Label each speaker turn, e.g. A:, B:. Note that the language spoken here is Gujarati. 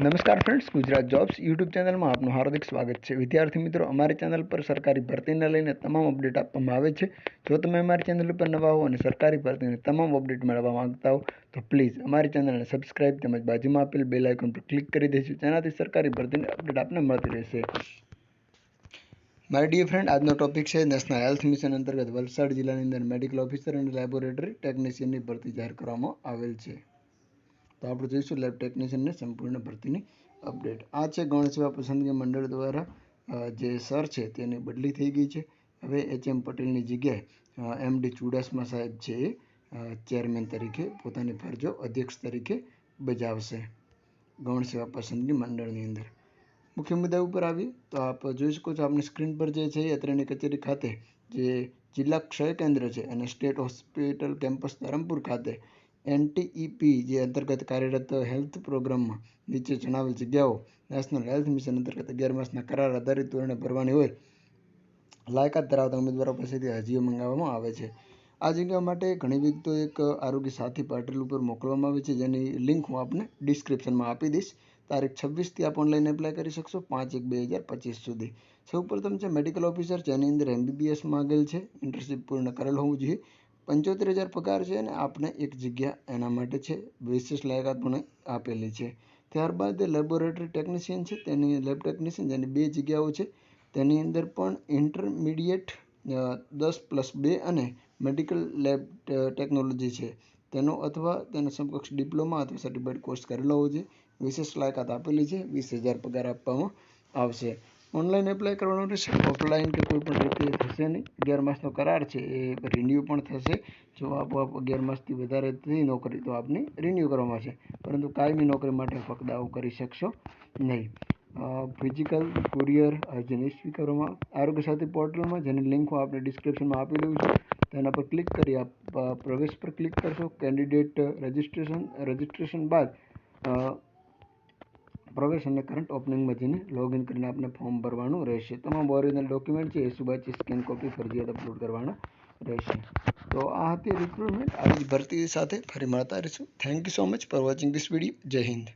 A: નમસ્કાર ફ્રેન્ડ્સ, ગુજરાત જોબ્સ યુટ્યુબ ચેનલમાં આપનું હાર્દિક સ્વાગત છે. વિદ્યાર્થી મિત્રો, અમારી ચેનલ પર સરકારી ભરતીને લઈને તમામ અપડેટ આપવામાં આવે છે. જો તમે અમારી ચેનલ પર નવા હો અને સરકારી ભરતીની તમામ અપડેટ મેળવવા માંગતા હો તો પ્લીઝ અમારી ચેનલને સબસ્ક્રાઇબ તેમજ બાજુમાં આપેલ બેલ આઇકોન પર ક્લિક કરી દેજો, જેનાથી સરકારી ભરતીની અપડેટ આપને મળતી રહેશે. મારી ડિયર ફ્રેન્ડ, આજનો ટોપિક છે નેશનલ હેલ્થ મિશન અંતર્ગત વલસાડ જિલ્લાની અંદર મેડિકલ ઓફિસર અને લેબોરેટરી ટેકનિશિયનની ભરતી જાહેર કરવામાં આવેલ છે. તો આપણે જોઈશું લેબ ટેકનિશિયનને સંપૂર્ણ ભરતીની અપડેટ. આ છે ગૌણ સેવા પસંદગી મંડળ દ્વારા જે સર છે તેની બદલી થઈ ગઈ છે. હવે HM પટેલની જગ્યાએ MD ચુડાસમા સાહેબ છે એ ચેરમેન તરીકે પોતાની ફરજો અધ્યક્ષ તરીકે બજાવશે ગૌણ સેવા પસંદગી મંડળની અંદર. મુખ્ય મુદ્દા ઉપર આવીએ તો આપ જોઈ શકો છો આપણી સ્ક્રીન પર જે છે એ અત્રેની કચેરી ખાતે જે જિલ્લા ક્ષય કેન્દ્ર છે અને સ્ટેટ હોસ્પિટલ કેમ્પસ ધરમપુર ખાતે NTEP જે અંતર્ગત કાર્યરત હેલ્થ પ્રોગ્રામમાં નીચે જણાવેલ જગ્યાઓ નેશનલ હેલ્થ મિશન અંતર્ગત 11 માસના કરાર આધારિત ધોરણે ભરવાની હોય લાયકાત ધરાવતા ઉમેદવારો પાસેથી અરજીઓ મંગાવવામાં આવે છે. આ જગ્યા માટે ઘણી વિગતો એક આરોગ્ય સાથી પોર્ટલ ઉપર મોકલવામાં આવી છે, જેની લિંક હું આપને ડિસ્ક્રિપ્શનમાં આપી દઈશ. તારીખ 26થી આપ ઓનલાઈન એપ્લાય કરી શકશો 5/1/2025 સુધી. સૌપ્રથમ છે મેડિકલ ઓફિસર, જેની અંદર MBBS માંગેલ છે, ઇન્ટર્નશીપ પૂર્ણ કરેલ હોવું જોઈએ. 75,000 પગાર છે અને આપને એક જગ્યા એના માટે છે, વિશેષ લાયકાત પણ આપેલી છે. ત્યારબાદ લેબોરેટરી ટેકનિશિયન છે, તેની લેબ ટેકનિશિયન જેની 2 જગ્યાઓ છે, તેની અંદર પણ ઇન્ટરમીડિયેટ 10+2 અને મેડિકલ લેબ ટેકનોલોજી છે તેનો અથવા તેના સમકક્ષ ડિપ્લોમા અથવા સર્ટિફાઈડ કોર્સ કરેલો હોવો જોઈએ. વિશેષ લાયકાત આપેલી છે, 20,000 પગાર આપવામાં આવશે. ઓનલાઈન એપ્લાય કરવાનું રહેશે, ઓફલાઈન કે કોઈ પણ રીતે થશે નહીં. 11 માસનો કરાર છે એ રિન્યૂ પણ થશે. જો આપોઆપ 11 માસથી વધારે થઈ નોકરી તો આપની રિન્યૂ કરવામાં આવશે, પરંતુ કાયમી નોકરી માટે ફક્ત આવું કરી શકશો નહીં. ફિઝિકલ કુરિયર અરજીની સ્વીકારવામાં આરોગ્ય સાથી પોર્ટલમાં, જેની લિંક હું આપણે ડિસ્ક્રિપ્શનમાં આપી દઉં છું, તેના પર ક્લિક કરી આપ પ્રવેશ પર ક્લિક કરશો. કેન્ડિડેટ રજિસ્ટ્રેશન બાદ પ્રવેશ અને કરંટ ઓપનિંગમાં જઈને લોગિન કરીને આપણે ફોર્મ ભરવાનું રહેશે. તમામ ઓરિજિનલ ડોક્યુમેન્ટ છે એ સુબાચી સ્કેન કોપી ફરજિયાત અપલોડ કરવાના રહેશે. તો આ હતી રિક્રુટમેન્ટ. આવી જ ભરતી સાથે ફરી મળતા રહીશું. Thank you so much for watching this video. જય હિન્દ.